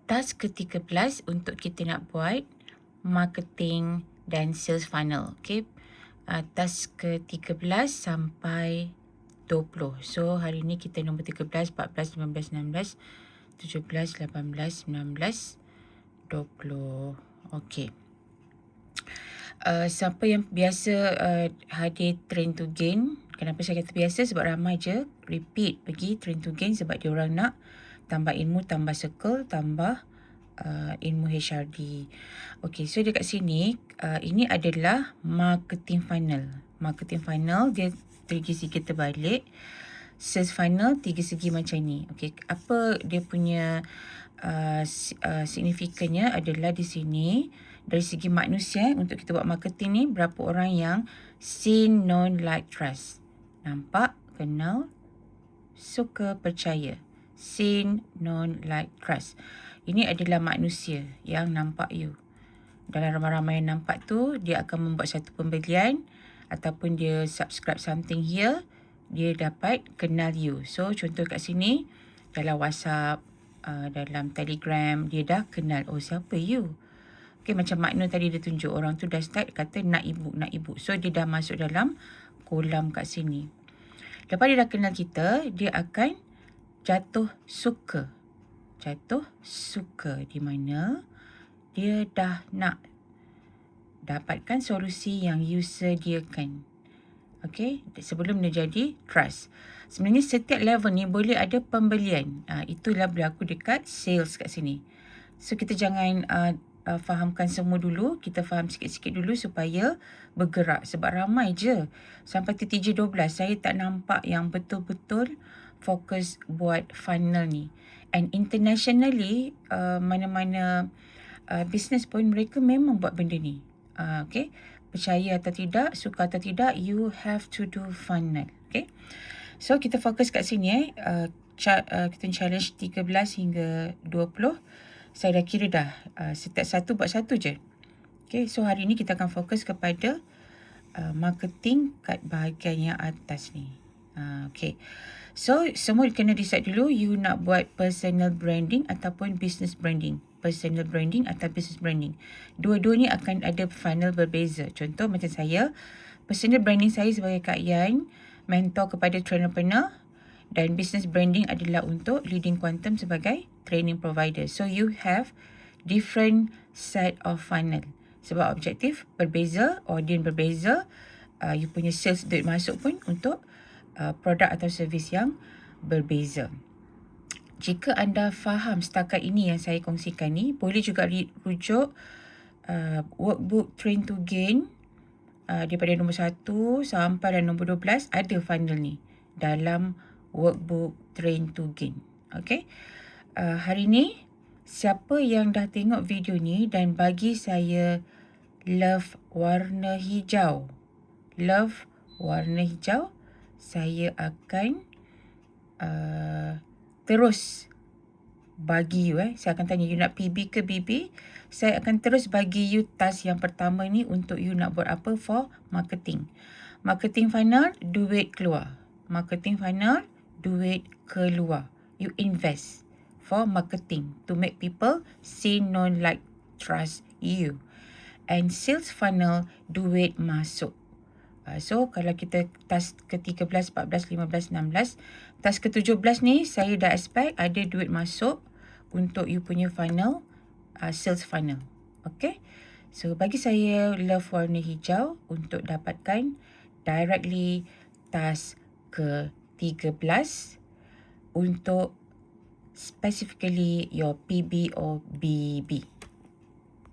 task ke-13 untuk kita nak buat marketing dan sales funnel. Okay. Task ke-13 sampai 20. So, hari ni kita nombor 13, 14, 15, 16, 17, 18, 19, 20. Okay. Siapa yang biasa hadir train to gain? Kenapa saya kata biasa? Sebab ramai je repeat pergi train to gain sebab dia orang nak tambah ilmu, tambah circle, tambah ilmu HRD. Okay, so dekat sini, ini adalah marketing funnel. Marketing funnel, dia 3 segi kita balik. Sales funnel, 3 segi macam ni. Okay, apa dia punya signifikannya adalah di sini, dari segi manusia, untuk kita buat marketing ni, berapa orang yang seen, known, like, trust. Nampak, kenal, suka, percaya. Seen, known, like, trust. Ini adalah manusia yang nampak you. Dalam ramai-ramai yang nampak tu, dia akan membuat satu pembelian ataupun dia subscribe something here, dia dapat kenal you. So, contoh kat sini, dalam WhatsApp, dalam Telegram, dia dah kenal, oh siapa you? Okay, macam makna tadi dia tunjuk, orang tu dah start kata nak ibu, nak ibu. So, dia dah masuk dalam kolam kat sini. Lepas dia dah kenal kita, dia akan jatuh suka. Jatuh suka di mana dia dah nak dapatkan solusi yang you sediakan. Okay, sebelum dia jadi trust. Sebenarnya setiap level ni boleh ada pembelian. Itulah berlaku dekat sales kat sini. So, kita jangan fahamkan semua dulu. Kita faham sikit-sikit dulu supaya bergerak. Sebab ramai je. Sampai TTJ12, saya tak nampak yang betul-betul fokus buat funnel ni. And internationally, mana-mana business pun mereka memang buat benda ni. Okay, percaya atau tidak, suka atau tidak, you have to do funnel. Okay, so kita fokus kat sini. Kita challenge 13 hingga 20. Saya dah kira dah. Setiap satu buat satu je. Okay, so hari ni kita akan fokus kepada marketing kat bahagian yang atas ni. Okay, so semua kena decide dulu, you nak buat personal branding ataupun business branding. Personal branding atau business branding. Dua-dua ni akan ada funnel berbeza. Contoh macam saya, personal branding saya sebagai Kak Yan, mentor kepada trainer-preneur, dan business branding adalah untuk Leading Quantum sebagai training provider. So you have different set of funnel. Sebab objektif berbeza, audience berbeza, you punya sales duit masuk pun untuk produk atau servis yang berbeza. Jika anda faham setakat ini yang saya kongsikan ni, boleh juga rujuk workbook Train to Gain daripada nombor 1 sampai nombor 12, ada funnel ni dalam workbook Train to Gain. Okay. Hari ni, siapa yang dah tengok video ni dan bagi saya love warna hijau, love warna hijau, saya akan terus bagi you. Saya akan tanya you nak PB ke BB. Saya akan terus bagi you task yang pertama ni untuk you nak buat apa for marketing. Marketing funnel, duit keluar. Marketing funnel, duit keluar. You invest for marketing to make people see, known, like, trust you. And sales funnel, duit masuk. So, kalau kita task ke-13, 14, 15, 16, task ke-17 ni, saya dah expect ada duit masuk untuk you punya funnel, sales funnel. Okay. So, bagi saya love warna hijau untuk dapatkan directly task ke-13 untuk specifically your PB or BB.